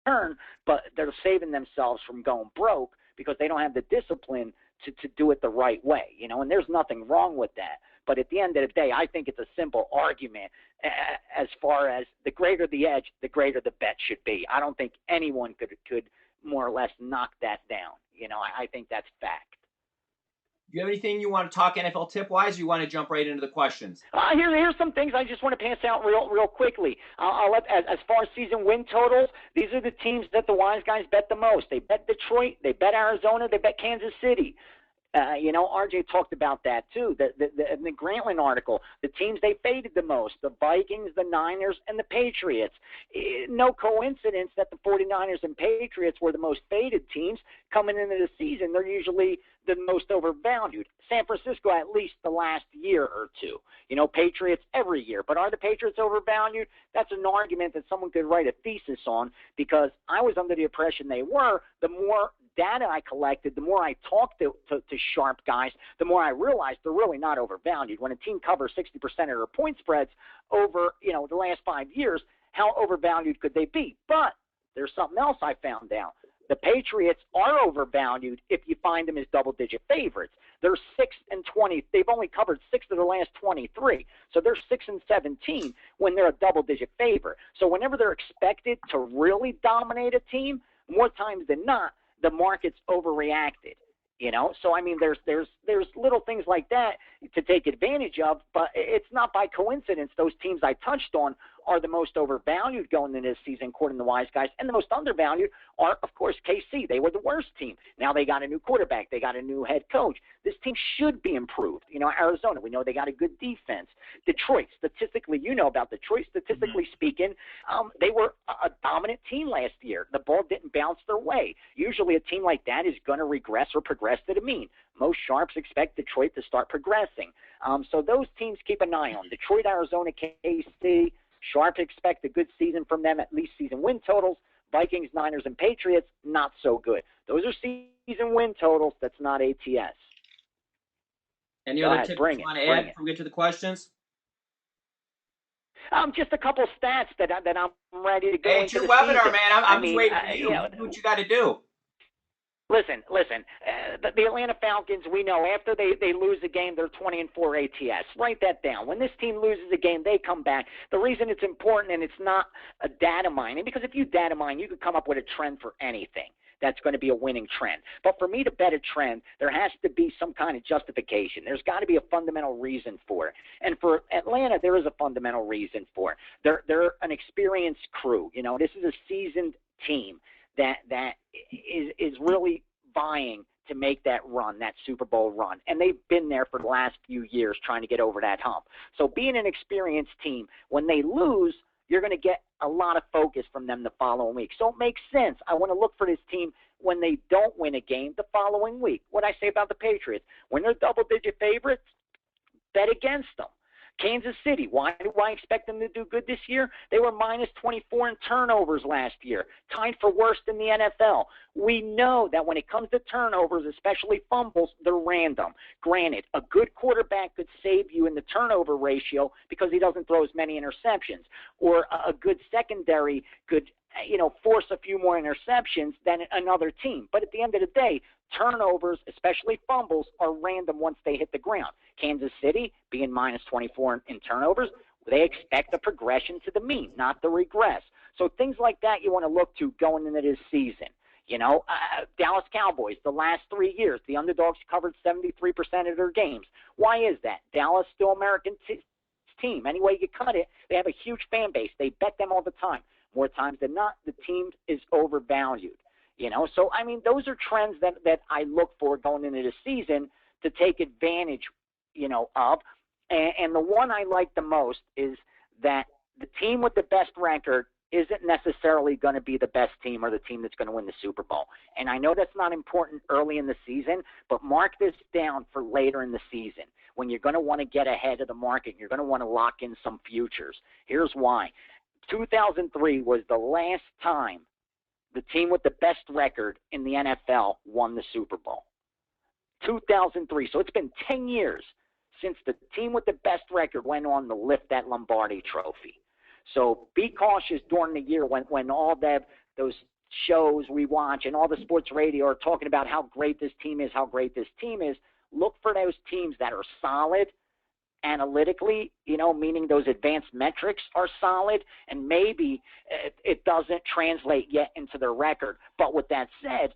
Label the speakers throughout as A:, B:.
A: turn, but they're saving themselves from going broke because they don't have the discipline to do it the right way, and there's nothing wrong with that. But at the end of the day, I think it's a simple argument as far as the greater the edge, the greater the bet should be. I don't think anyone could more or less knock that down. I think that's fact.
B: Do you have anything you want to talk NFL tip-wise, or you want to jump right into the questions?
A: Here's some things I just want to pass out real quickly. I'll let, as far as season win totals, these are the teams that the wise guys bet the most. They bet Detroit, they bet Arizona, they bet Kansas City. RJ talked about that too. In the Grantland article, the teams they faded the most, the Vikings, the Niners, and the Patriots. No coincidence that the 49ers and Patriots were the most faded teams coming into the season. They're usually the most overvalued. San Francisco at least the last year or two. Patriots every year. But are the Patriots overvalued? That's an argument that someone could write a thesis on, because I was under the impression they were. The more data I collected, the more I talked to sharp guys, the more I realized they're really not overvalued. When a team covers 60% of their point spreads over, the last 5 years, how overvalued could they be? But there's something else I found out. The Patriots are overvalued if you find them as double-digit favorites. They're 6-20. They've only covered 6 of the last 23. So they're 6-17 when they're a double-digit favorite. So whenever they're expected to really dominate a team, more times than not, the market's overreacted. So I mean, there's little things like that to take advantage of, but it's not by coincidence those teams I touched on are the most overvalued going into this season, according to wise guys, and the most undervalued are, of course, KC. They were the worst team. Now they got a new quarterback. They got a new head coach. This team should be improved. Arizona, we know they got a good defense. Detroit, statistically, about Detroit. Statistically speaking, they were a dominant team last year. The ball didn't bounce their way. Usually a team like that is going to regress or progress to the mean. Most sharps expect Detroit to start progressing. So those teams keep an eye on. Detroit, Arizona, KC. Sharps expect a good season from them, at least season win totals. Vikings, Niners, and Patriots, not so good. Those are season win totals. That's not ATS.
B: Any other tips you want to add before we get to the questions?
A: Just a couple stats that I'm ready to go into.
B: Hey, it's your webinar, man. I'm just waiting for you. Do what you got to do.
A: Listen. The Atlanta Falcons, we know after they lose a game, they're 20-4 ATS. Write that down. When this team loses a game, they come back. The reason it's important, and it's not a data mining, because if you data mine, you could come up with a trend for anything that's going to be a winning trend. But for me to bet a trend, there has to be some kind of justification. There's got to be a fundamental reason for it. And for Atlanta, there is a fundamental reason for it. They're an experienced crew. This is a seasoned team that is really vying to make that run, that Super Bowl run. And they've been there for the last few years trying to get over that hump. So being an experienced team, when they lose, you're going to get a lot of focus from them the following week. So it makes sense. I want to look for this team when they don't win a game the following week. What I say about the Patriots, when they're double-digit favorites, bet against them. Kansas City, why do I expect them to do good this year? They were -24 in turnovers last year, tied for worst in the NFL. We know that when it comes to turnovers, especially fumbles, they're random. Granted, a good quarterback could save you in the turnover ratio because he doesn't throw as many interceptions, or a good secondary could force a few more interceptions than another team. But at the end of the day, turnovers, especially fumbles, are random once they hit the ground. Kansas City, being -24 in turnovers, they expect a progression to the mean, not the regress. So things like that you want to look to going into this season. Dallas Cowboys, the last 3 years, the underdogs covered 73% of their games. Why is that? Dallas still American team. Any way you cut it, they have a huge fan base. They bet them all the time. More times than not, the team is overvalued. So I mean, those are trends that I look for going into the season to take advantage, of. And the one I like the most is that the team with the best record isn't necessarily going to be the best team or the team that's going to win the Super Bowl. And I know that's not important early in the season, but mark this down for later in the season when you're going to want to get ahead of the market. You're going to want to lock in some futures. Here's why. 2003 was the last time the team with the best record in the NFL won the Super Bowl. 2003. So it's been 10 years since the team with the best record went on to lift that Lombardi trophy. So be cautious during the year when all the shows we watch and all the sports radio are talking about how great this team is, look for those teams that are solid analytically, meaning those advanced metrics are solid, and maybe it doesn't translate yet into their record. But with that said,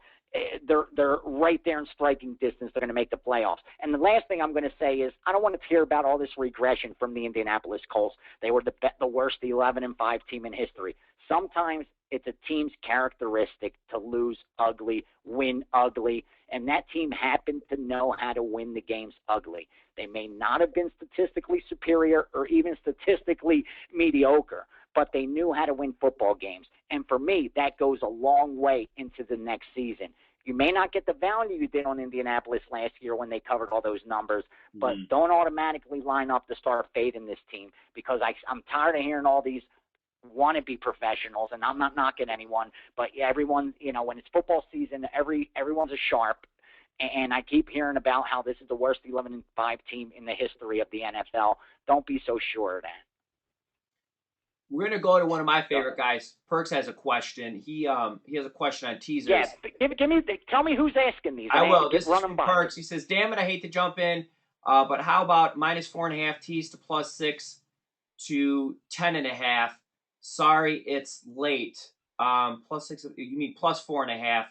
A: they're right there in striking distance. They're going to make the playoffs. And the last thing I'm going to say is I don't want to hear about all this regression from the Indianapolis Colts. They were the worst 11-5 team in history. Sometimes it's a team's characteristic to lose ugly, win ugly, and that team happened to know how to win the games ugly. They may not have been statistically superior or even statistically mediocre, but they knew how to win football games. And for me, that goes a long way into the next season. You may not get the value you did on Indianapolis last year when they covered all those numbers, but don't automatically line up to start fading this team, because I'm tired of hearing all these wannabe professionals, and I'm not knocking anyone, but everyone, when it's football season, everyone's a sharp, and I keep hearing about how this is the worst 11-5 team in the history of the NFL. Don't be so sure of that.
B: We're going to go to one of my favorite guys. Perks has a question. He has a question on teasers.
A: Yeah, tell me who's asking these.
B: I will. This is from Perks. He says, damn it, I hate to jump in, but how about -4.5 tees to +6 to 10.5? Sorry, it's late. +6, you mean +4.5,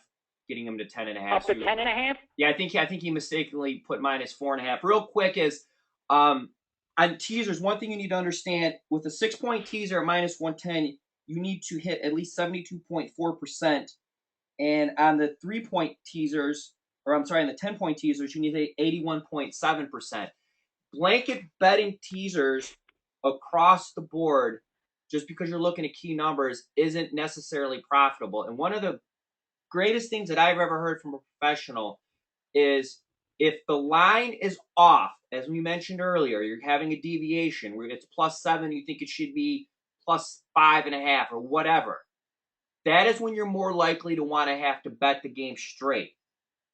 B: getting him to 10.5.
A: Up to 10.5?
B: Yeah, I think he mistakenly put -4.5. Real quick is, on teasers, one thing you need to understand, with a 6-point teaser at -110, you need to hit at least 72.4%. And on the 3-point teasers, on the 10-point teasers, you need to hit 81.7%. Blanket betting teasers across the board, just because you're looking at key numbers, isn't necessarily profitable. And one of the greatest things that I've ever heard from a professional is, if the line is off, as we mentioned earlier, you're having a deviation where it's +7, you think it should be +5.5 or whatever. That is when you're more likely to want to have to bet the game straight.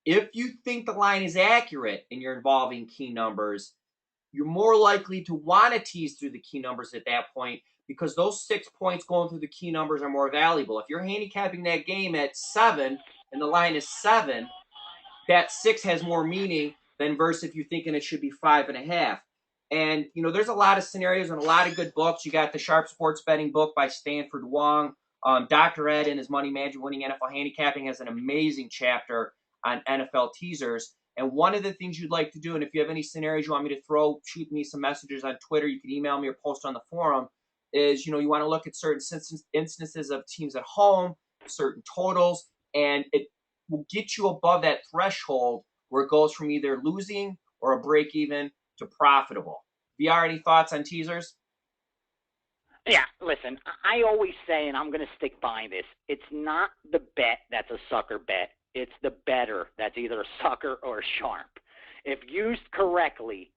B: If you think the line is accurate and you're involving key numbers, you're more likely to want to tease through the key numbers at that point, because those 6 points going through the key numbers are more valuable. If you're handicapping that game at 7 and the line is 7, that 6 has more meaning than versus if you're thinking it should be 5.5. And, there's a lot of scenarios and a lot of good books. You got the Sharp Sports Betting book by Stanford Wong. Dr. Ed in his Money Management Winning NFL Handicapping has an amazing chapter on NFL teasers. And one of the things you'd like to do, and if you have any scenarios you want me to shoot me some messages on Twitter, you can email me or post on the forum, is, you want to look at certain instances of teams at home, certain totals, and it will get you above that threshold where it goes from either losing or a break even to profitable. VR, any thoughts on teasers?
A: Yeah, listen, I always say, and I'm going to stick by this, it's not the bet that's a sucker bet. It's the bettor that's either a sucker or a sharp. If used correctly,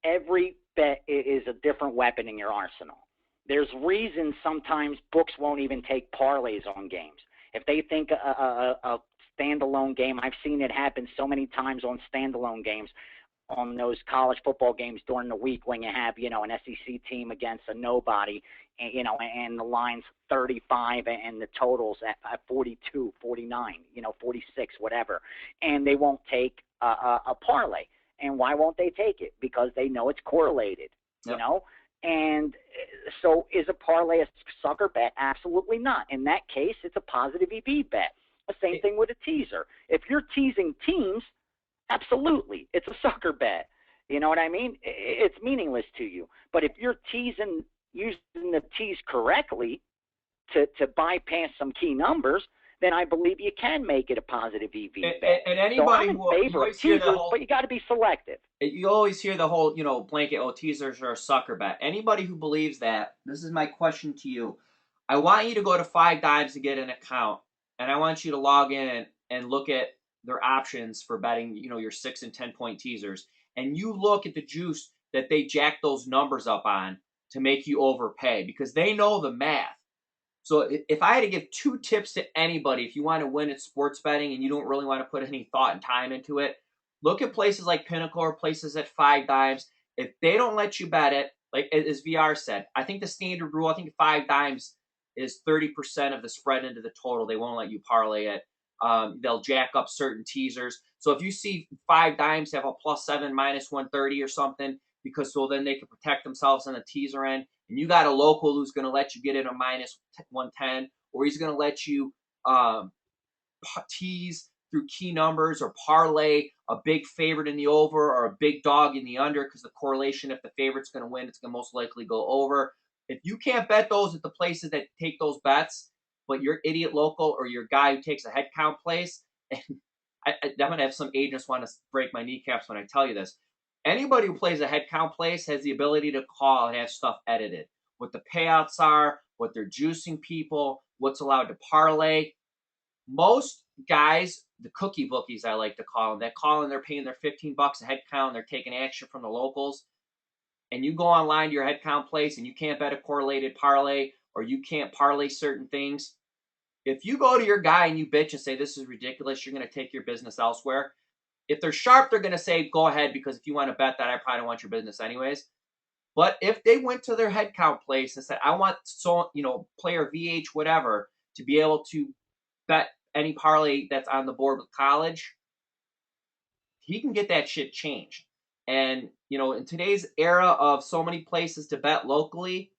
A: every bet is a different weapon in your arsenal. There's reasons sometimes books won't even take parlays on games. If they think a standalone game, I've seen it happen so many times on standalone games, on those college football games during the week when you have, an SEC team against a nobody, and the line's 35 and the totals at 42, 49, 46, whatever, and they won't take a parlay. And why won't they take it? Because they know it's correlated, And so is a parlay a sucker bet? Absolutely not. In that case, it's a positive EV bet. The same thing with a teaser. If you're teasing teams, absolutely, it's a sucker bet. You know what I mean? It's meaningless to you. But if you're using the tease correctly to bypass some key numbers, then I believe you can make it a positive EV bet.
B: And anybody
A: so I'm in favor of teasers, but you got to be selective.
B: You always hear the whole, blanket, teasers are a sucker bet. Anybody who believes that, this is my question to you. I want you to go to 5 Dimes to get an account, and I want you to log in and look at their options for betting, your 6 and 10-point teasers. And you look at the juice that they jack those numbers up on to make you overpay, because they know the math. So if I had to give 2 tips to anybody, if you want to win at sports betting and you don't really want to put any thought and time into it, look at places like Pinnacle or places at 5 Dimes. If they don't let you bet it, like as VR said, I think the standard rule, I think 5 Dimes is 30% of the spread into the total. They won't let you parlay it. They'll jack up certain teasers. So if you see 5 dimes have a +7 -130 or something, because so then they can protect themselves on the teaser end, and you got a local who's going to let you get in a -110, or he's going to let you tease through key numbers or parlay a big favorite in the over or a big dog in the under, because the correlation, if the favorite's going to win, it's going to most likely go over. If you can't bet those at the places that take those bets, but your idiot local or your guy who takes a head count place, and I'm going to have some agents want to break my kneecaps when I tell you this. Anybody who plays a head count place has the ability to call and have stuff edited. What the payouts are, what they're juicing people, what's allowed to parlay. Most guys, the cookie bookies, I like to call them, that call and they're paying their $15 a head count and they're taking action from the locals. And you go online to your head count place and you can't bet a correlated parlay, or you can't parlay certain things. If you go to your guy and you bitch and say, this is ridiculous, you're going to take your business elsewhere. If they're sharp, they're going to say, go ahead, because if you want to bet that, I probably don't want your business anyways. But if they went to their head count place and said, I want player VH, whatever, to be able to bet any parlay that's on the board with college, he can get that shit changed. And, in today's era of so many places to bet locally,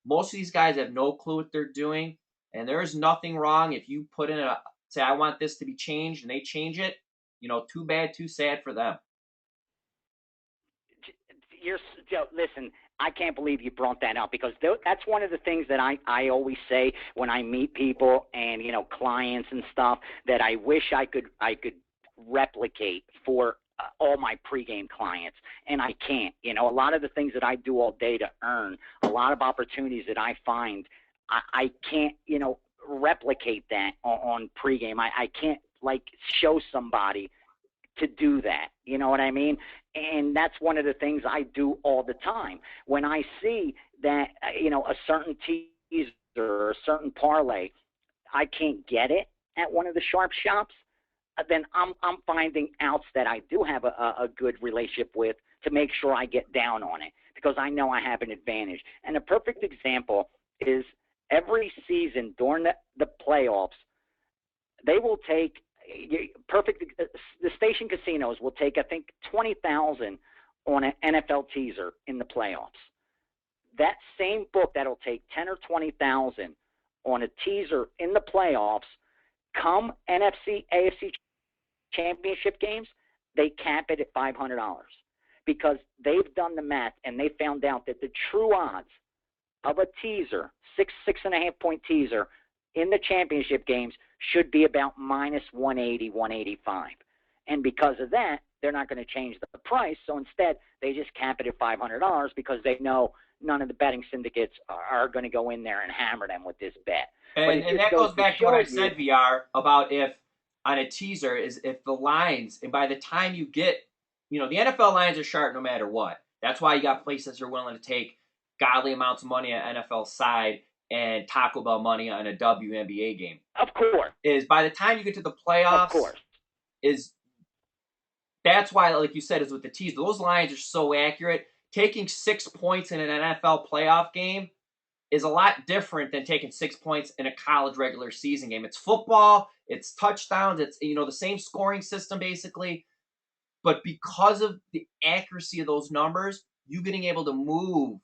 B: most of these guys have no clue what they're doing. And there is nothing wrong if you put in say, I want this to be changed, and they change it. Too bad, too sad for them.
A: Listen, I can't believe you brought that up, because that's one of the things that I always say when I meet people and, clients and stuff, that I wish I could replicate for all my pregame clients, and I can't. A lot of the things that I do all day to earn, a lot of opportunities that I find, I can't, replicate that on pregame. I can't show somebody to do that. You know what I mean? And that's one of the things I do all the time. When I see that, a certain teaser or a certain parlay, I can't get it at one of the sharp shops, then I'm finding outs that I do have a good relationship with to make sure I get down on it, because I know I have an advantage. And a perfect example is every season during the playoffs, they will take the station casinos will take, I think, $20,000 on an NFL teaser in the playoffs. That same book that'll take $10,000 or $20,000 on a teaser in the playoffs, come NFC, AFC championship games, they cap it at $500, because they've done the math and they found out that the true odds of a teaser, 6.5 point teaser in the championship games, should be about -180, 185. And because of that, they're not going to change the price. So instead, they just cap it at $500, because they know none of the betting syndicates are going to go in there and hammer them with this bet.
B: And that goes back to what I said, VR, about if on a teaser is if the lines, and by the time you get, the NFL lines are sharp no matter what. That's why you got places that are willing to take godly amounts of money on NFL side and Taco Bell money on a WNBA game.
A: Of course.
B: Is by the time you get to the playoffs,
A: of course,
B: that's why, like you said, is with the teaser. Those lines are so accurate. Taking 6 points in an NFL playoff game is a lot different than taking 6 points in a college regular season game. It's football, it's touchdowns, it's the same scoring system basically. But because of the accuracy of those numbers, you being able to move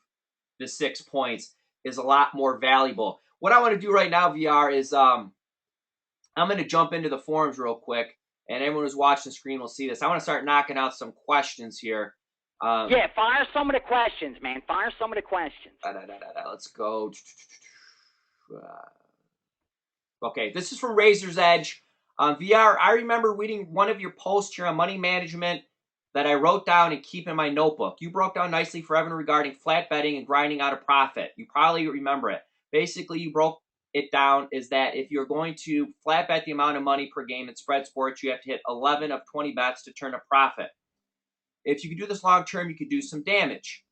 B: the 6 points is a lot more valuable. What I want to do right now, VR, is I'm going to jump into the forums real quick, and everyone who's watching the screen will see this. I want to start knocking out some questions here.
A: Yeah, fire some of the questions, man. Fire some of the questions.
B: Let's go. Okay, this is from Razor's Edge. VR, I remember reading one of your posts here on money management that I wrote down and keep in my notebook. You broke down nicely for Evan regarding flat betting and grinding out a profit. You probably remember it. Basically, you broke it down is that if you're going to flat bet the amount of money per game in spread sports, you have to hit 11 of 20 bets to turn a profit. If you could do this long term, you could do some damage.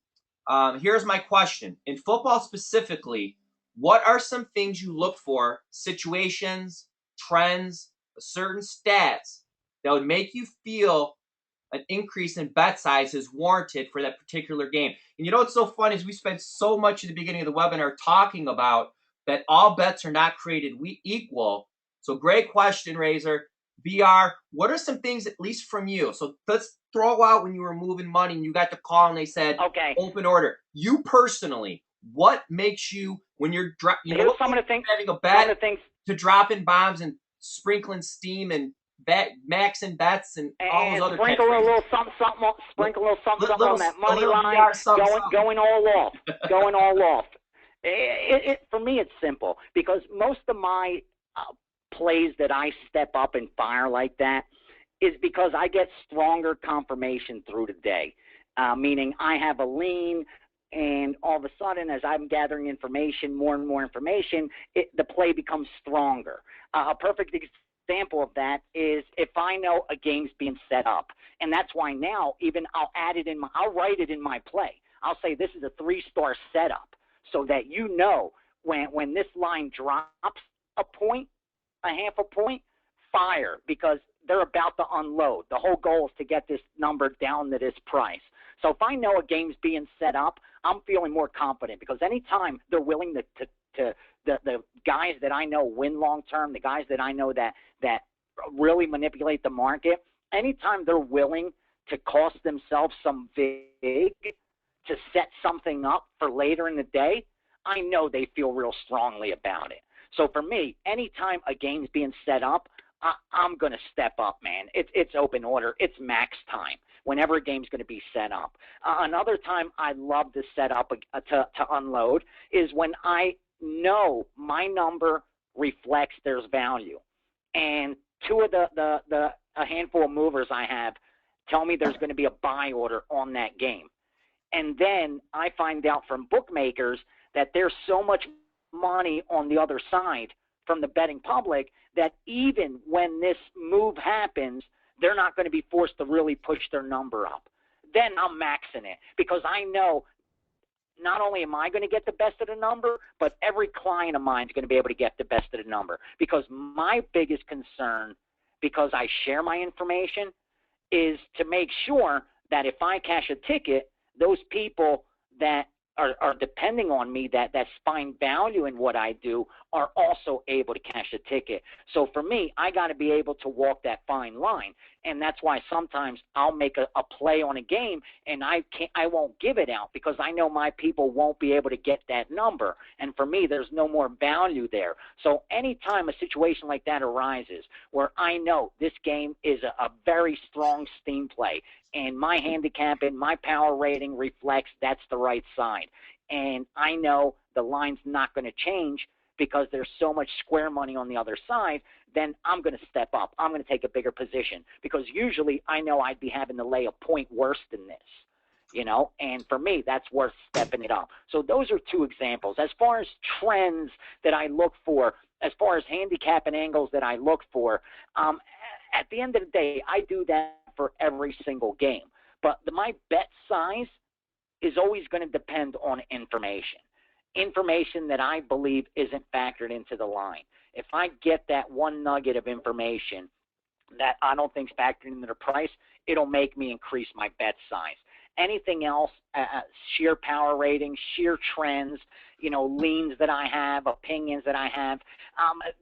B: Here's my question. In football specifically, what are some things you look for, situations, trends, certain stats that would make you feel an increase in bet size is warranted for that particular game? And what's so funny is we spent so much at the beginning of the webinar talking about that all bets are not created equal. So great question, Razor. VR, what are some things, at least from you? So let's throw out when you were moving money and you got the call and they said,
A: okay,
B: open order. You personally, what makes you, when you're,
A: here's some of the things,
B: having a bet to dropping bombs and sprinkling steam and maxing bets and all those other
A: sprinkle a little something, sprinkle a little something on that money line, going all off, going all off. For me, it's simple because most of my plays that I step up and fire like that is because I get stronger confirmation through the day, meaning I have a lean, and all of a sudden, as I'm gathering information, more and more information, the play becomes stronger. A perfect example of that is if I know a game's being set up, and that's why now even I'll write it in my play. I'll say this is a 3-star setup, so that you know when this line drops a point, a half a point, fire, because they're about to unload. The whole goal is to get this number down to this price. So if I know a game's being set up, I'm feeling more confident because anytime they're willing to the guys that I know win long term, the guys that I know that really manipulate the market, anytime they're willing to cost themselves some big to set something up for later in the day, I know they feel real strongly about it. So for me, anytime a game's being set up, I'm going to step up, man. It's open order. It's max time whenever a game's going to be set up. Another time I love to set up to unload is when I know my number reflects there's value. And two of a handful of movers I have tell me there's going to be a buy order on that game. And then I find out from bookmakers that there's so much money on the other side from the betting public that even when this move happens, they're not going to be forced to really push their number up. Then I'm maxing it because I know not only am I going to get the best of the number, but every client of mine is going to be able to get the best of the number. Because my biggest concern, because I share my information, is to make sure that if I cash a ticket, those people that are depending on me, that find value in what I do, are also able to cash a ticket. So for me, I got to be able to walk that fine line. And that's why sometimes I'll make a play on a game and I won't give it out because I know my people won't be able to get that number. And for me, there's no more value there. So anytime a situation like that arises where I know this game is a very strong steam play and my handicap and my power rating reflects that's the right side, and I know the line's not going to change because there's so much square money on the other side, then I'm going to step up. I'm going to take a bigger position because usually I know I'd be having to lay a point worse than this, you know, and for me, that's worth stepping it up. So those are two examples. As far as trends that I look for, as far as handicap and angles that I look for, at the end of the day, I do that for every single game. But my bet size is always going to depend on information that I believe isn't factored into the line. If I get that one nugget of information that I don't think is factored into the price, it'll make me increase my bet size. Anything else, sheer power rating, sheer trends, you know, leans that I have, opinions that I have,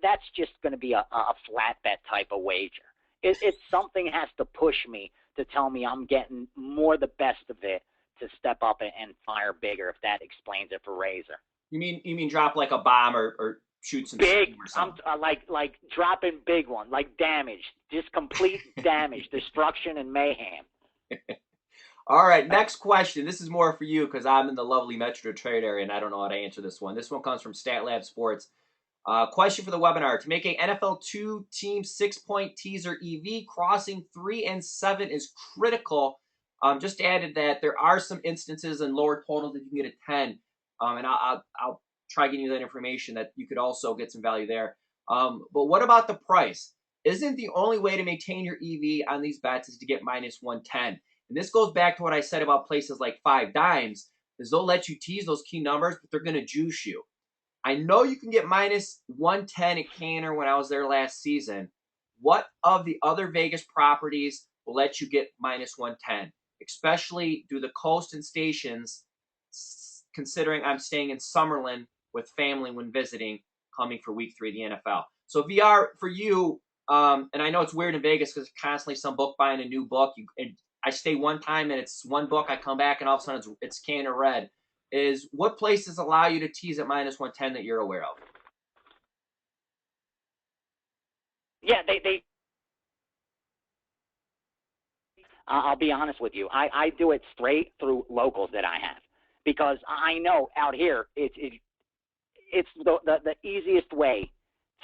A: that's just going to be a flat bet type of wager. It's something has to push me to tell me I'm getting more the best of it to step up and fire bigger, if that explains it for Razor.
B: You mean drop like a bomb or shoot some
A: big
B: or something?
A: like dropping big one, like damage, just complete damage, destruction, and mayhem.
B: All right, next question. This is more for you because I'm in the lovely Metro Detroit area and I don't know how to answer this one. This one comes from StatLab Sports. Question for the webinar. To make a NFL 2-team 6-point teaser EV, crossing 3 and 7 is critical. Just added that there are some instances in lower totals that you can get a 10. And I'll try getting you that information that you could also get some value there. But what about the price? Isn't the only way to maintain your EV on these bets is to get minus 110? And this goes back to what I said about places like 5 Dimes, is they'll let you tease those key numbers, but they're going to juice you. I know you can get minus 110 at Canner when I was there last season. What of the other Vegas properties will let you get minus 110? Especially do the coast and stations, considering I'm staying in Summerlin with family when visiting. coming for week 3 of the NFL. So VR for you, and I know it's weird in Vegas because constantly some book buying a new book. And I stay one time and it's one book. I come back and all of a sudden it's Canner Red. Is what places allow you to tease at -110 that you're aware of?
A: Yeah, they I'll be honest with you. I do it straight through locals that I have because I know out here it's the easiest way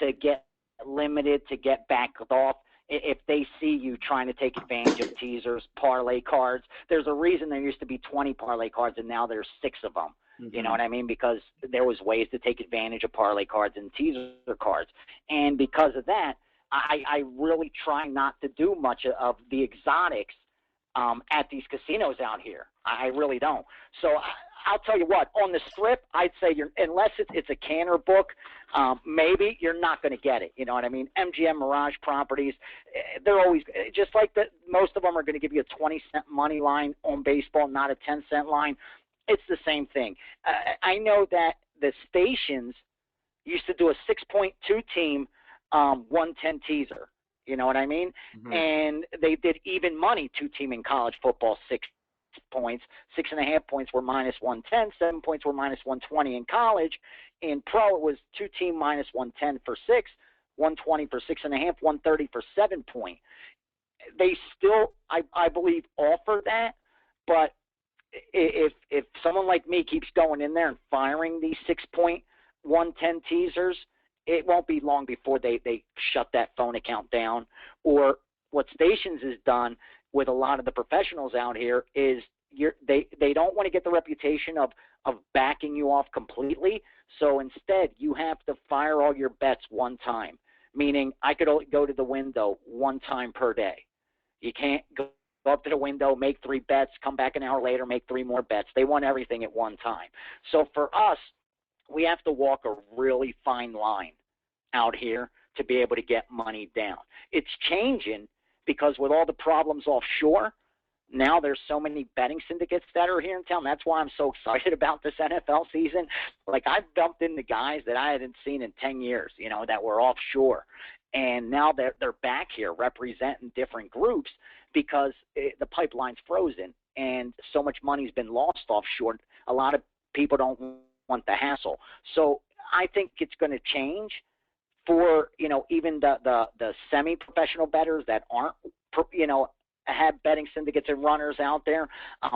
A: to get limited, to get backed off. If they see you trying to take advantage of teasers, parlay cards, there's a reason there used to be 20 parlay cards and now there's 6 of them. You know what I mean? Because there was ways to take advantage of parlay cards and teaser cards. And because of that, I really try not to do much of the exotics at these casinos out here. I really don't. So I'll tell you what, on the strip, I'd say unless it's a Canner book, maybe you're not going to get it. You know what I mean? MGM Mirage properties, they're always just like that. Most of them are going to give you a 20-cent money line on baseball, not a 10-cent line. It's the same thing. I know that the stations used to do a 6.2 team 110 teaser. You know what I mean? And they did even money 2-team in college football, 6 points. 6.5 points were -110. 7 points were -120 in college. In pro, it was 2-team -110 for 6, 120 for 6.5, 130 for 7 point. They still, I believe, offer that, but if someone like me keeps going in there and firing these 6.110 teasers, it won't be long before they shut that phone account down. Or what Stations has done with a lot of the professionals out here is they don't want to get the reputation of backing you off completely. So instead, you have to fire all your bets one time, meaning I could only go to the window one time per day. You can't go up to the window, make 3 bets, come back an hour later, make 3 more bets. They want everything at one time. So for us, we have to walk a really fine line out here to be able to get money down. It's changing because with all the problems offshore, now there's so many betting syndicates that are here in town. That's why I'm so excited about this NFL season. Like, I've dumped into guys that I hadn't seen in 10 years, you know, that were offshore. And now they're back here representing different groups because the pipeline's frozen and so much money's been lost offshore. A lot of people don't want the hassle. So I think it's going to change for, you know, even the semi-professional bettors that aren't, you know, have betting syndicates and runners out there.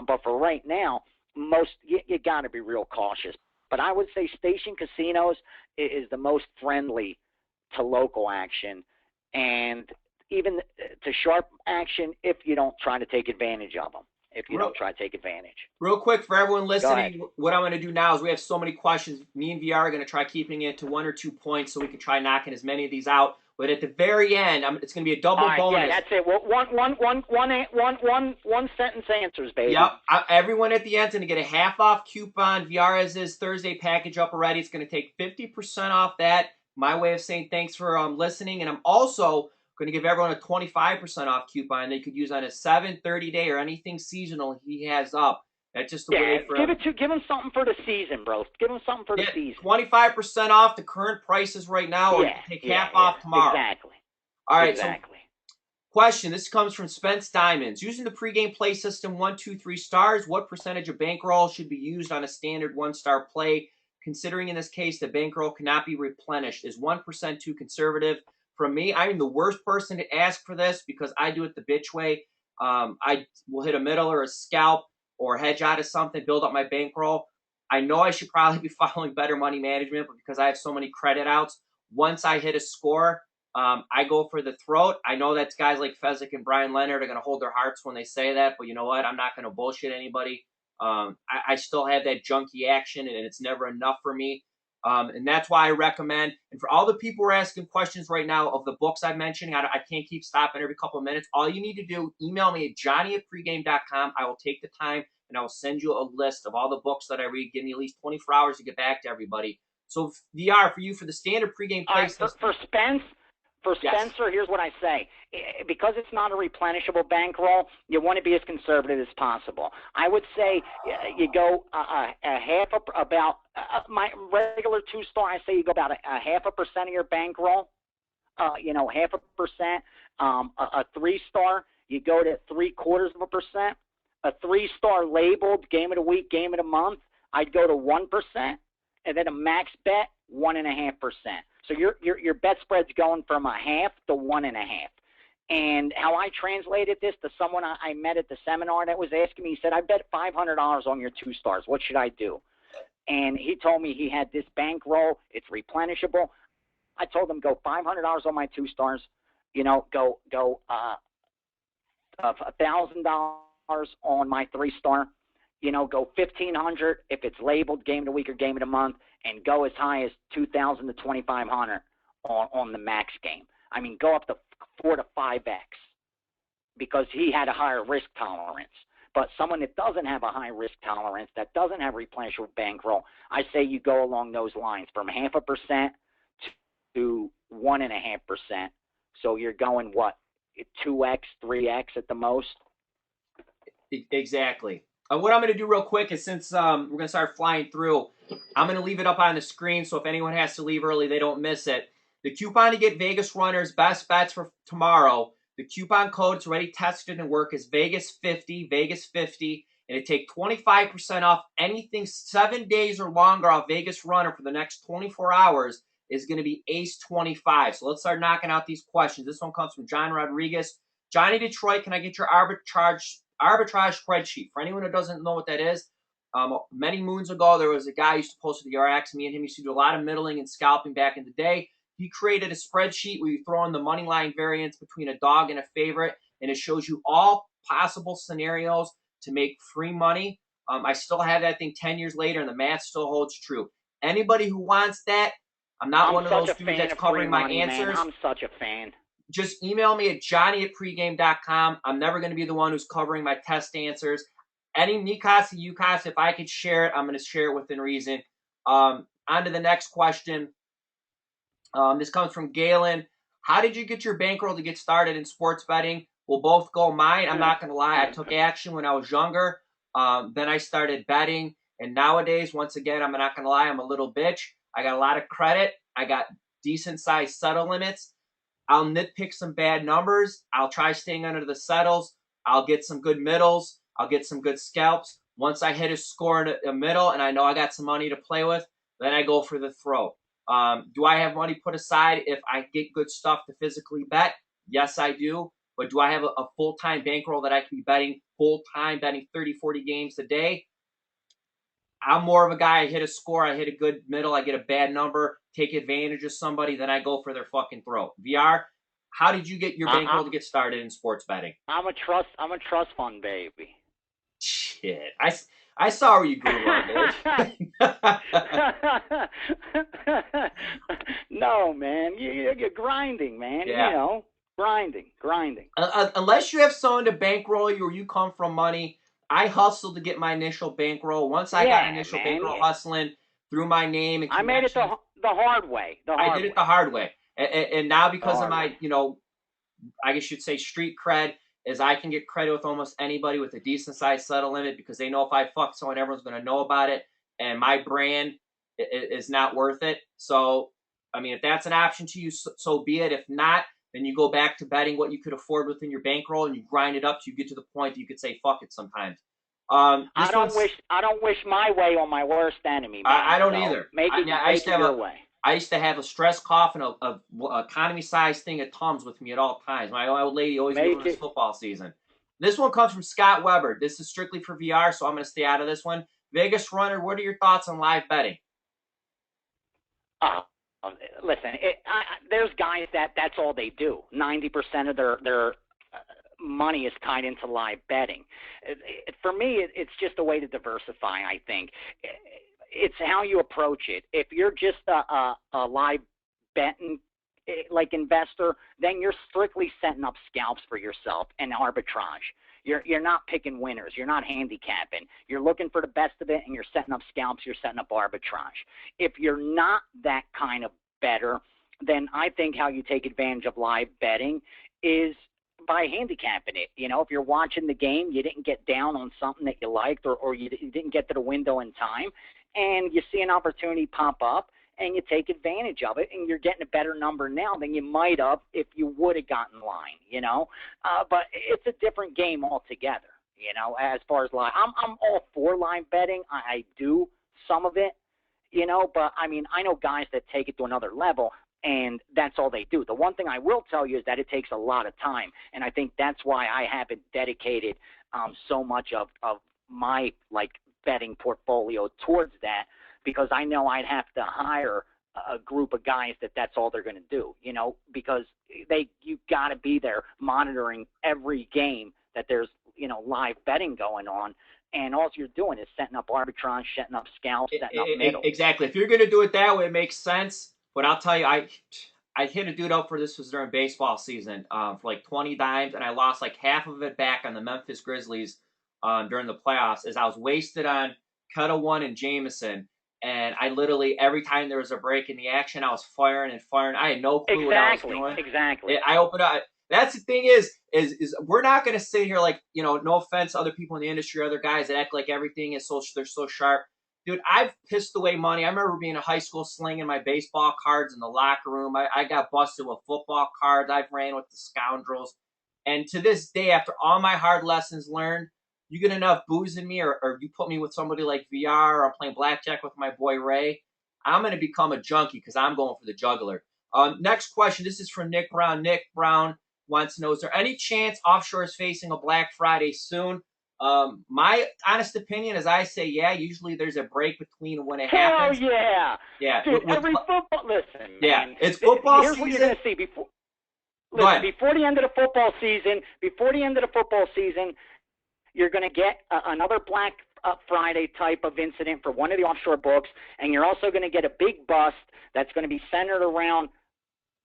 A: But for right now, you got to be real cautious. But I would say station casinos is the most friendly to local action and even to sharp action if you don't try to take advantage of them. Don't try to take advantage.
B: Real quick for everyone listening, what I'm going to do now is we have so many questions. Me and VR are going to try keeping it to 1 or 2 points so we can try knocking as many of these out. But at the very end, it's going to be a double bonus.
A: Yeah, that's it. Well, one sentence answers, baby.
B: Yep. Everyone at the end is going to get a half-off coupon. VR has his Thursday package up already. It's going to take 50% off that. My way of saying thanks for listening. And I'm also going to give everyone a 25% off coupon they could use on a 7, 30-day, or anything seasonal he has up. That's just the way for
A: give him something for the season, bro. Give him something for the season.
B: 25% off the current prices right now, or you can take half off tomorrow.
A: Exactly.
B: All right.
A: Exactly.
B: So, question. This comes from Spence Diamonds. Using the pregame play system 1, 2, 3 stars, what percentage of bankroll should be used on a standard 1-star play? Considering in this case the bankroll cannot be replenished, is 1% too conservative? From me, I am the worst person to ask for this because I do it the bitch way. I will hit a middle or a scalp or hedge out of something, build up my bankroll. I know I should probably be following better money management, but because I have so many credit outs, once I hit a score, I go for the throat. I know that guys like Fezzik and Brian Leonard are going to hold their hearts when they say that, but you know what? I'm not going to bullshit anybody. I still have that junky action, and it's never enough for me. And that's why I recommend, and for all the people who are asking questions right now of the books I'm mentioning, I can't keep stopping every couple of minutes. All you need to do, email me at johnny@pregame.com. I will take the time, and I will send you a list of all the books that I read. Give me at least 24 hours to get back to everybody. So VR, for you, for the standard pregame play system.
A: For Spencer, here's what I say. Because it's not a replenishable bankroll, you want to be as conservative as possible. I would say you go about my regular 2-star, I say you go about a 0.5% of your bankroll. 0.5%. A 3-star, you go to 0.75%. A 3-star labeled game of the week, game of the month, I'd go to 1%, and then a max bet 1.5%. So your bet spread's going from 0.5 to 1.5. And how I translated this to someone I met at the seminar that was asking me, he said, I bet $500 on your 2-stars. What should I do? And he told me he had this bankroll. It's replenishable. I told him go $500 on my 2-stars. Go $1,000 on my 3-star. Go $1,500 if it's labeled game of the week or game of the month, and go as high as $2,000 to $2,500 on the max game. I mean, go up to 4 to 5x because he had a higher risk tolerance. But someone that doesn't have a high risk tolerance, that doesn't have replenishable bankroll, I say you go along those lines from 0.5% to 1.5%. So you're going, 2x, 3x at the most?
B: Exactly. What I'm going to do real quick is, since we're going to start flying through, I'm going to leave it up on the screen so if anyone has to leave early, they don't miss it. The coupon to get Vegas Runner's best bets for tomorrow, the coupon code, it's already tested and work, is Vegas50, Vegas50, and it take 25% off anything 7 days or longer off Vegas Runner for the next 24 hours is going to be Ace25. So let's start knocking out these questions. This one comes from John Rodriguez. Johnny Detroit, can I get your arbitrage spreadsheet? For anyone who doesn't know what that is, many moons ago, there was a guy who used to post with the RX. Me and him used to do a lot of middling and scalping back in the day. He created a spreadsheet where you throw in the money line variance between a dog and a favorite, and it shows you all possible scenarios to make free money. I still have that thing 10 years later, and the math still holds true. Anybody who wants that, I'm not one of those dudes that's covering my answers.
A: Man. I'm such a fan.
B: Just email me at johnny@pregame.com. I'm never going to be the one who's covering my test answers. Any Nikos and UCOS, if I could share it, I'm going to share it within reason. On to the next question. This comes from Galen. How did you get your bankroll to get started in sports betting? We'll both go mine. I'm not going to lie. I took action when I was younger. Then I started betting. And nowadays, once again, I'm not going to lie, I'm a little bitch. I got a lot of credit. I got decent-sized settle limits. I'll nitpick some bad numbers. I'll try staying under the settles. I'll get some good middles. I'll get some good scalps. Once I hit a score in a middle and I know I got some money to play with, then I go for the throw. Do I have money put aside if I get good stuff to physically bet? Yes, I do. But do I have a full-time bankroll that I can be betting full-time, betting 30, 40 games a day? I'm more of a guy, I hit a score, I hit a good middle, I get a bad number, take advantage of somebody, then I go for their fucking throw. VR, how did you get your bankroll to get started in sports betting?
A: I'm a trust fund baby.
B: Shit. I saw where you grew up, bitch.
A: No, man. You're grinding, man.
B: Yeah.
A: Grinding.
B: Unless you have someone to bankroll you or you come from money, I hustled to get my initial bankroll. Once I got initial bankroll hustling through my name and
A: I made it the hard way.
B: I did it the hard way. And now because of my, I guess you'd say street cred, is I can get credit with almost anybody with a decent sized settle limit because they know if I fuck someone, everyone's going to know about it. And my brand is not worth it. So, I mean, if that's an option to you, so be it. If not, then you go back to betting what you could afford within your bankroll and you grind it up till you get to the point that you could say fuck it sometimes.
A: I don't wish my way on my worst enemy, man.
B: I don't either.
A: Make it your way.
B: I used to have a stress cough and a economy-sized thing of Tums with me at all times. My old lady always knew it was football season. This one comes from Scott Weber. This is strictly for VR, so I'm going to stay out of this one. Vegas Runner, what are your thoughts on live betting?
A: Listen, there's guys that's all they do. 90% of their money is tied into live betting. For me, it's just a way to diversify, I think. It's how you approach it. If you're just a live betting like investor, then you're strictly setting up scalps for yourself and arbitrage. You're not picking winners. You're not handicapping. You're looking for the best of it, and you're setting up scalps. You're setting up arbitrage. If you're not that kind of bettor, then I think how you take advantage of live betting is by handicapping it. If you're watching the game, you didn't get down on something that you liked or you didn't get to the window in time, and you see an opportunity pop up, and you take advantage of it, and you're getting a better number now than you might have if you would have gotten line, you know. But it's a different game altogether, you know, as far as line. I'm all for line betting. I do some of it, you know, but, I mean, I know guys that take it to another level, and that's all they do. The one thing I will tell you is that it takes a lot of time, and I think that's why I haven't dedicated so much of my, like, betting portfolio towards that, because I know I'd have to hire a group of guys that's all they're going to do, you know, because you got to be there monitoring every game that there's, you know, live betting going on, and all you're doing is setting up arbitrage, setting up scalps, setting up middle.
B: Exactly. If you're going to do it that way, it makes sense. But I'll tell you, I hit a dude up for this was during baseball season for like 20 dimes, and I lost like half of it back on the Memphis Grizzlies during the playoffs, as I was wasted on Kettle One and Jameson. And I literally, every time there was a break in the action, I was firing and firing. I had no clue what I was doing.
A: Exactly.
B: I opened up. That's the thing is we're not going to sit here like, you know, no offense to other people in the industry, other guys that act like everything is they're so sharp. Dude, I've pissed away money. I remember being in high school slinging my baseball cards in the locker room. I got busted with football cards. I've ran with the scoundrels. And to this day, after all my hard lessons learned, you get enough booze in me, or you put me with somebody like VR, or I'm playing blackjack with my boy Ray, I'm going to become a junkie because I'm going for the juggler. Next question. This is from Nick Brown. Nick Brown wants to know, is there any chance offshore is facing a Black Friday soon? My honest opinion is I say, yeah, usually there's a break between when it happens.
A: Oh, yeah.
B: Yeah.
A: Dude, every football, listen,
B: yeah,
A: man.
B: it's football
A: Here's
B: season.
A: Here's what you're going to see before the end of the football season, you're going to get another Black Friday type of incident for one of the offshore books, and you're also going to get a big bust that's going to be centered around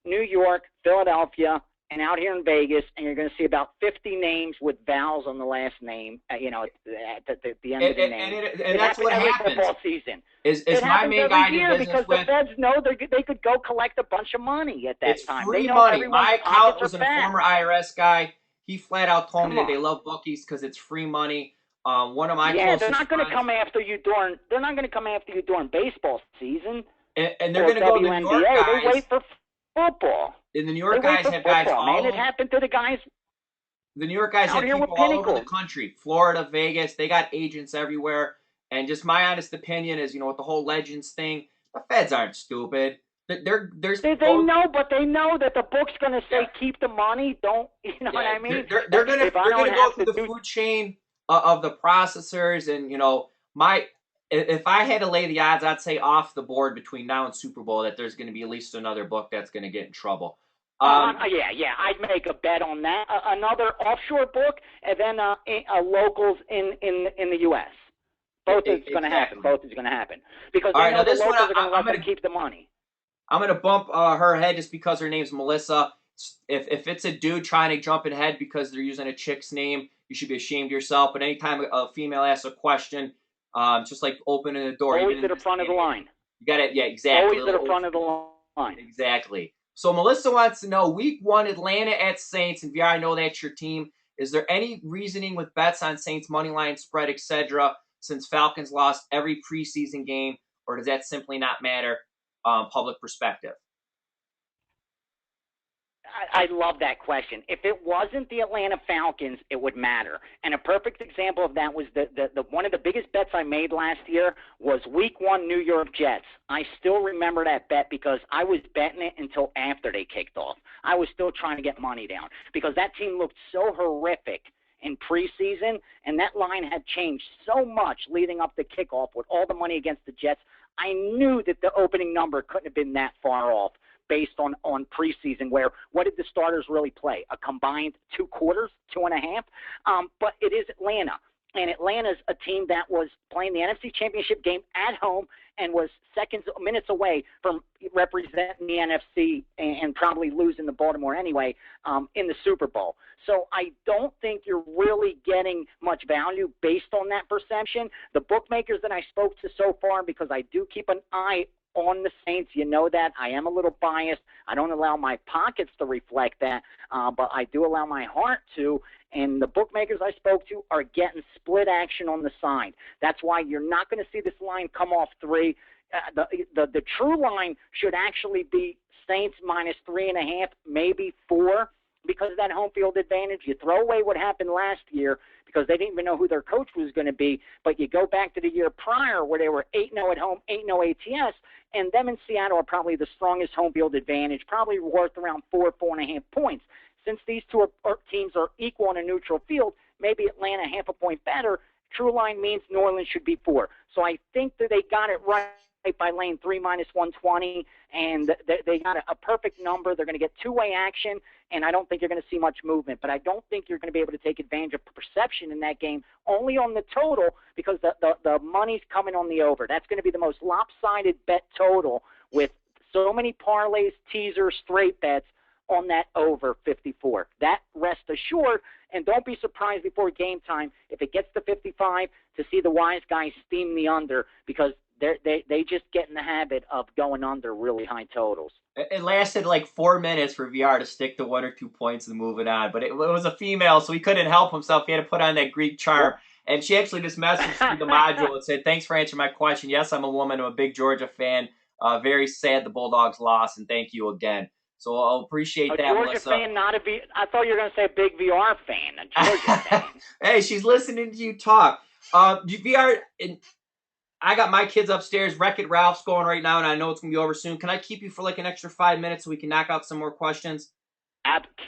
A: New York, Philadelphia, and out here in Vegas, and you're going to see about 50 names with vowels on the last name, you know, at the end of the name.
B: And that's what
A: every
B: happens.
A: Football season.
B: Is my main guy in business
A: because
B: with?
A: The feds know they could go collect a bunch of money at that time.
B: Free
A: they know
B: money. My accountant was a
A: fat.
B: former IRS guy. He flat out told me that they love bookies because it's free money. One of my closest
A: they're not going to
B: friends,
A: come after you during. They're not going to come after you during baseball season.
B: And they're going to go to the New York guys.
A: They wait for football.
B: And the New York guys have guys all.
A: It happened to the guys.
B: The New York guys have people all over the country, Florida, Vegas. They got agents everywhere. And just my honest opinion is, you know, with the whole Legends thing, the feds aren't stupid. They know,
A: but they know that the book's going to say keep the money. Don't, you know what I mean?
B: They're going to go through the food chain of the processors, and you know, if I had to lay the odds, I'd say off the board between now and Super Bowl that there's going to be at least another book that's going to get in trouble.
A: I'd make a bet on that. Another offshore book, and then locals in the U.S. Both is going to happen. Both is going to happen because they know the locals are going to let them keep the money.
B: I'm going to bump her head just because her name's Melissa. If it's a dude trying to jump ahead because they're using a chick's name, you should be ashamed of yourself. But anytime a female asks a question, just like opening the door.
A: Always to the front of the line.
B: You got it. Yeah, exactly.
A: Always to the front of the line.
B: Exactly. So Melissa wants to know, Week 1, Atlanta at Saints, and VR, I know that's your team. Is there any reasoning with bets on Saints money line spread, etc., since Falcons lost every preseason game, or does that simply not matter? Public perspective.
A: I love that question. If it wasn't the Atlanta Falcons, it would matter. And a perfect example of that was the one of the biggest bets I made last year was Week 1 New York Jets. I still remember that bet because I was betting it until after they kicked off. I was still trying to get money down because that team looked so horrific in preseason, and that line had changed so much leading up to kickoff with all the money against the Jets. I knew that the opening number couldn't have been that far off based on preseason, where what did the starters really play? A combined 2 quarters, 2.5? But it is Atlanta. And Atlanta's a team that was playing the NFC Championship game at home and was minutes away from representing the NFC and probably losing to Baltimore anyway in the Super Bowl. So I don't think you're really getting much value based on that perception. The bookmakers that I spoke to so far, because I do keep an eye on the Saints. You know that. I am a little biased. I don't allow my pockets to reflect that, but I do allow my heart to. And the bookmakers I spoke to are getting split action on the side. That's why you're not going to see this line come off 3. The true line should actually be Saints minus 3.5, maybe 4, because of that home field advantage. You throw away what happened last year because they didn't even know who their coach was going to be, but you go back to the year prior where they were 8-0 at home, 8-0 ATS, and them in Seattle are probably the strongest home field advantage, probably worth around 4.5 points. Since these two teams are equal on a neutral field, maybe Atlanta half a point better. True line means New Orleans should be 4. So I think that they got it right by laying 3 minus 120, and they got a perfect number. They're going to get two-way action, and I don't think you're going to see much movement. But I don't think you're going to be able to take advantage of perception in that game, only on the total, because the money's coming on the over. That's going to be the most lopsided bet total with so many parlays, teasers, straight bets on that over 54. That rest assured, and don't be surprised before game time if it gets to 55 to see the wise guys steam the under, because they just get in the habit of going under really high totals.
B: It lasted like 4 minutes for VR to stick to 1 or 2 points and move it on. But it was a female, so he couldn't help himself. He had to put on that Greek charm. And she actually just messaged me the module and said, "Thanks for answering my question. Yes, I'm a woman. I'm a big Georgia fan. Very sad the Bulldogs lost, and thank you again." So I'll appreciate that,
A: Georgia
B: Melissa.
A: Fan, not a V. I thought you were going to say a big VR fan. A Georgia fan.
B: Hey, she's listening to you talk. VR, I got my kids upstairs. Wreck-It Ralph's going right now, and I know it's going to be over soon. Can I keep you for like an extra 5 minutes so we can knock out some more questions?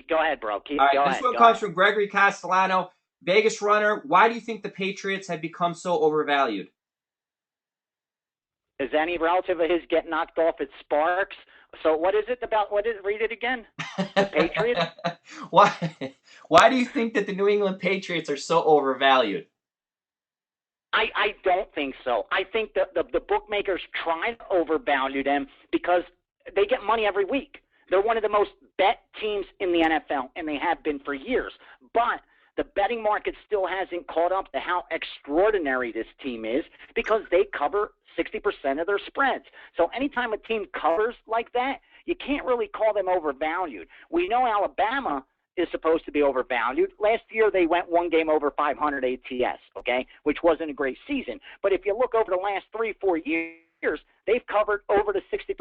A: Go ahead, bro.
B: All right, this one comes from Gregory Castellano. Vegas Runner, why do you think the Patriots have become so overvalued?
A: Is any relative of his get knocked off at Sparks? So what is it about? Read it again. The Patriots?
B: Why do you think that the New England Patriots are so overvalued?
A: I don't think so. I think the bookmakers try to overvalue them because they get money every week. They're one of the most bet teams in the NFL, and they have been for years. But the betting market still hasn't caught up to how extraordinary this team is because they cover 60% of their spreads. So anytime a team covers like that, you can't really call them overvalued. We know Alabama is supposed to be overvalued. Last year they went one game over 500 ATS, okay, which wasn't a great season. But if you look over the last 3-4 years, they've covered over the 60%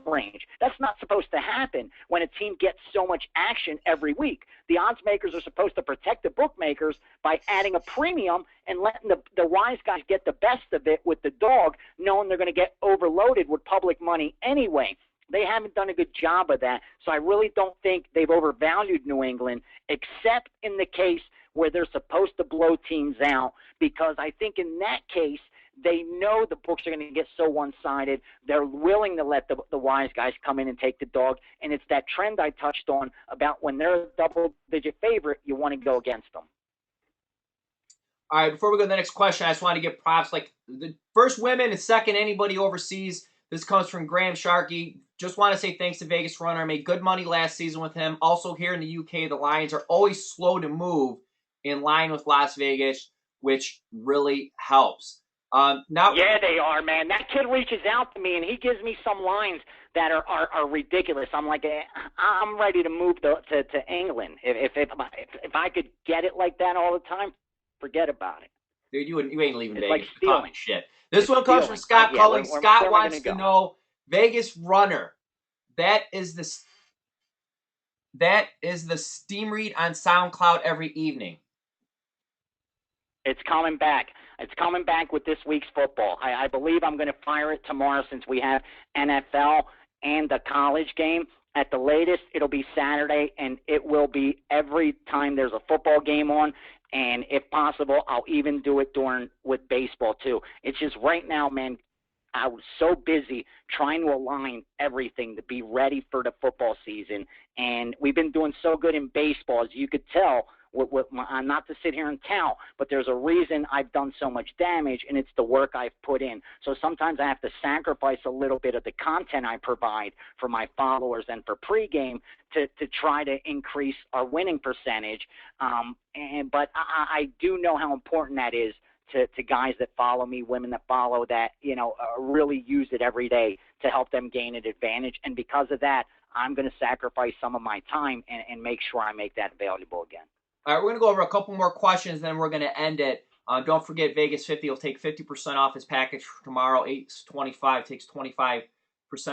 A: range. That's not supposed to happen when a team gets so much action every week. The odds makers are supposed to protect the bookmakers by adding a premium and letting the wise guys get the best of it with the dog, knowing they're going to get overloaded with public money anyway. They haven't done a good job of that, so I really don't think they've overvalued New England, except in the case where they're supposed to blow teams out, because I think in that case, they know the books are going to get so one-sided. They're willing to let the wise guys come in and take the dog, and it's that trend I touched on about when they're a double-digit favorite, you want to go against them.
B: All right, before we go to the next question, I just want to give props. Like the first women and second anybody overseas. This comes from Graham Sharkey. Just want to say thanks to Vegas Runner. I made good money last season with him. Also here in the UK, the lines are always slow to move in line with Las Vegas, which really helps.
A: Yeah, they are, man. That kid reaches out to me, and he gives me some lines that are ridiculous. I'm like, I'm ready to move to England. If I could get it like that all the time, forget about it.
B: Dude, you ain't leaving Vegas.
A: Like stealing.
B: Shit. This one comes from Scott Cullen. Scott wants to know, Vegas Runner, that is the steam read on SoundCloud every evening.
A: It's coming back. It's coming back with this week's football. I believe I'm going to fire it tomorrow since we have NFL and the college game. At the latest, it'll be Saturday, and it will be every time there's a football game on. And if possible, I'll even do it with baseball too. It's just right now, man, I was so busy trying to align everything to be ready for the football season. And we've been doing so good in baseball, as you could tell, not to sit here and tout, but there's a reason I've done so much damage, and it's the work I've put in. So sometimes I have to sacrifice a little bit of the content I provide for my followers and for pregame to try to increase our winning percentage. But I do know how important that is to guys that follow me, women that follow that, really use it every day to help them gain an advantage. And because of that, I'm going to sacrifice some of my time and make sure I make that available again.
B: All right, we're going to go over a couple more questions, then we're going to end it. Don't forget, Vegas 50 will take 50% off his package tomorrow. 825 takes 25%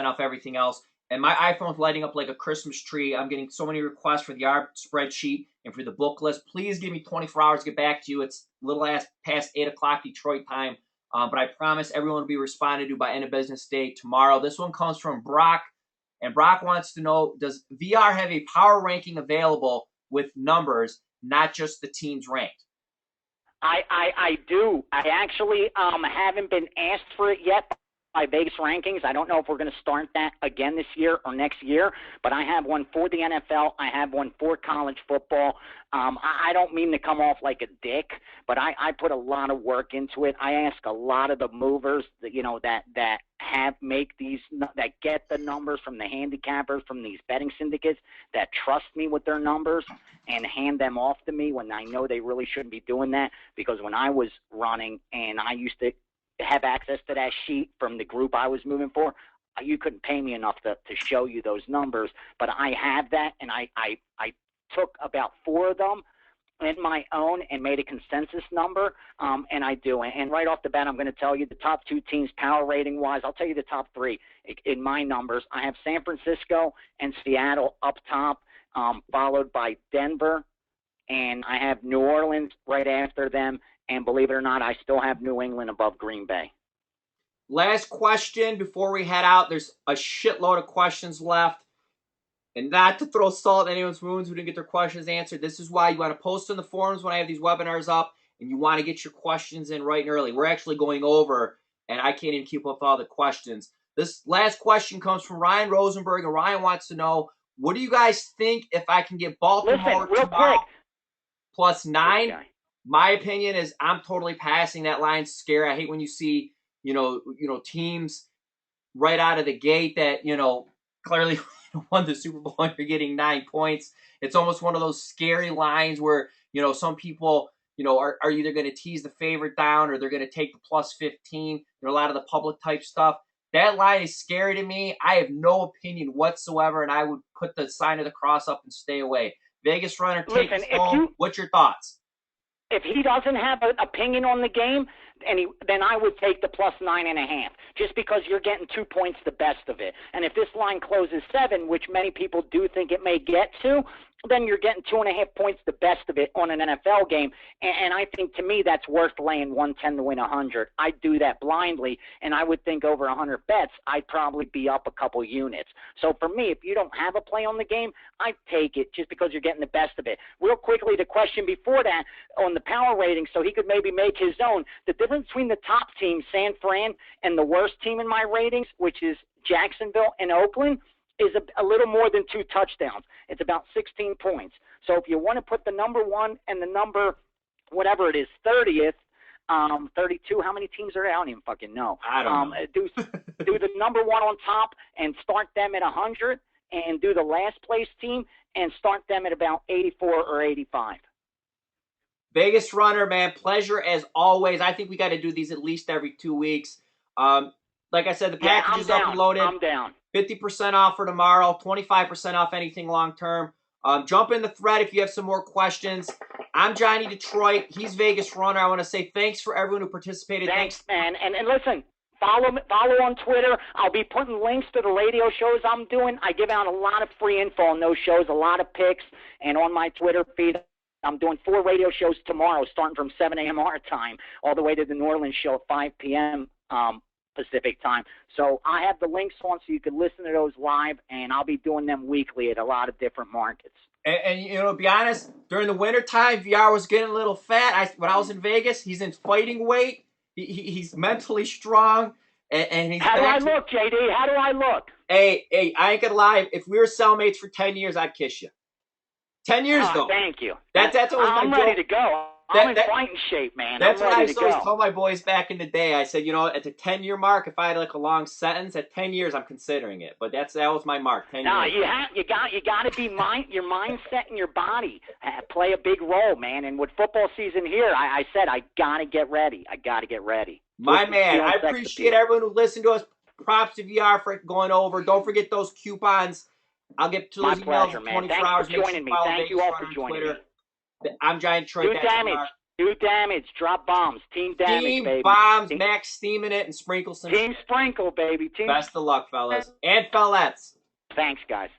B: off everything else. And my iPhone's lighting up like a Christmas tree. I'm getting so many requests for the art spreadsheet and for the book list. Please give me 24 hours to get back to you. It's a little past 8 o'clock Detroit time. But I promise everyone will be responded to by end of business day tomorrow. This one comes from Brock. And Brock wants to know, does VR have a power ranking available with numbers, not just the teams ranked?
A: I do. I actually haven't been asked for it yet by Vegas Rankings. I don't know if we're going to start that again this year or next year, but I have one for the NFL. I have one for college football. I don't mean to come off like a dick, but I put a lot of work into it. I ask a lot of the movers that that get the numbers from the handicappers, from these betting syndicates that trust me with their numbers and hand them off to me when I know they really shouldn't be doing that. Because when I was running and I used to have access to that sheet from the group I was moving for, you couldn't pay me enough to show you those numbers. But I have that, and I took about 4 of them in my own and made a consensus number, and I do. And right off the bat, I'm going to tell you the top 2 teams power rating wise. I'll tell you the top 3 in my numbers. I have San Francisco and Seattle up top, followed by Denver, and I have New Orleans right after them. And believe it or not, I still have New England above Green Bay.
B: Last question before we head out. There's a shitload of questions left. And not to throw salt in anyone's wounds who didn't get their questions answered. This is why you want to post in the forums when I have these webinars up, and you want to get your questions in right and early. We're actually going over, and I can't even keep up with all the questions. This last question comes from Ryan Rosenberg, and Ryan wants to know, what do you guys think if I can get Baltimore tomorrow plus 9? Okay. My opinion is I'm totally passing. That line's scary. I hate when you see, teams right out of the gate that, clearly won the Super Bowl and you're getting 9 points. It's almost one of those scary lines where, some people, are either going to tease the favorite down or they're going to take the plus 15. A lot of the public type stuff. That line is scary to me. I have no opinion whatsoever, and I would put the sign of the cross up and stay away. Vegas Runner, take us home. What's your thoughts?
A: If he doesn't have an opinion on the game, then I would take the plus 9.5, just because you're getting 2 points the best of it. And if this line closes 7, which many people do think it may get to, then you're getting 2.5 points the best of it on an NFL game. And I think, to me, that's worth laying 110 to win 100. I'd do that blindly, and I would think over 100 bets, I'd probably be up a couple units. So for me, if you don't have a play on the game, I'd take it just because you're getting the best of it. Real quickly, the question before that on the power rating, so he could maybe make his own. The difference between the top team, San Fran, and the worst team in my ratings, which is Jacksonville and Oakland, is a little more than 2 touchdowns. It's about 16 points. So if you want to put the number 1 and the number, whatever it is, 30th, 32, how many teams are there? I don't even fucking know.
B: I don't know.
A: Do the number 1 on top and start them at 100, and do the last place team and start them at about 84 or 85.
B: Vegas Runner, man, pleasure as always. I think we got to do these at least every 2 weeks. Like I said, the package is up and loaded.
A: I'm down.
B: 50% off for tomorrow, 25% off anything long-term. Jump in the thread if you have some more questions. I'm Johnny Detroit. He's Vegas Runner. I want to say thanks for everyone who participated.
A: Thanks, man. And listen, follow on Twitter. I'll be putting links to the radio shows I'm doing. I give out a lot of free info on those shows, a lot of picks, and on my Twitter feed. I'm doing 4 radio shows tomorrow, starting from 7 a.m. our time, all the way to the New Orleans show at 5 p.m. Pacific time. So I have the links on so you can listen to those live, and I'll be doing them weekly at a lot of different markets.
B: And to be honest, during the wintertime, VR was getting a little fat. When I was in Vegas, he's in fighting weight. He's mentally strong. And he's
A: How do I look, JD? How do I look?
B: Hey, I ain't gonna lie. If we were cellmates for 10 years, I'd kiss you. 10 years, though.
A: Thank you.
B: That's always
A: I'm
B: my
A: ready
B: joke.
A: to go. I'm in fighting shape, man.
B: That's
A: I'm
B: what I
A: ready to
B: always
A: go.
B: told my boys back in the day. I said, at the 10-year mark, if I had like a long sentence, at 10 years, I'm considering it. But that was my mark, 10
A: No,
B: years.
A: you got to be your mindset and your body play a big role, man. And with football season here, I said I got to get ready.
B: My man, I appreciate everyone who listened to us. Props to VR for going over. Don't forget those coupons. I'll get to those emails in 24 hours.
A: Thanks for joining me. Thank you all for joining me.
B: I'm Giant Troy.
A: Do damage. Drop bombs. Team damage, baby.
B: Bombs. Max steaming it and sprinkle some.
A: Team sprinkle, baby.
B: Best of luck, fellas and fellettes.
A: Thanks, guys.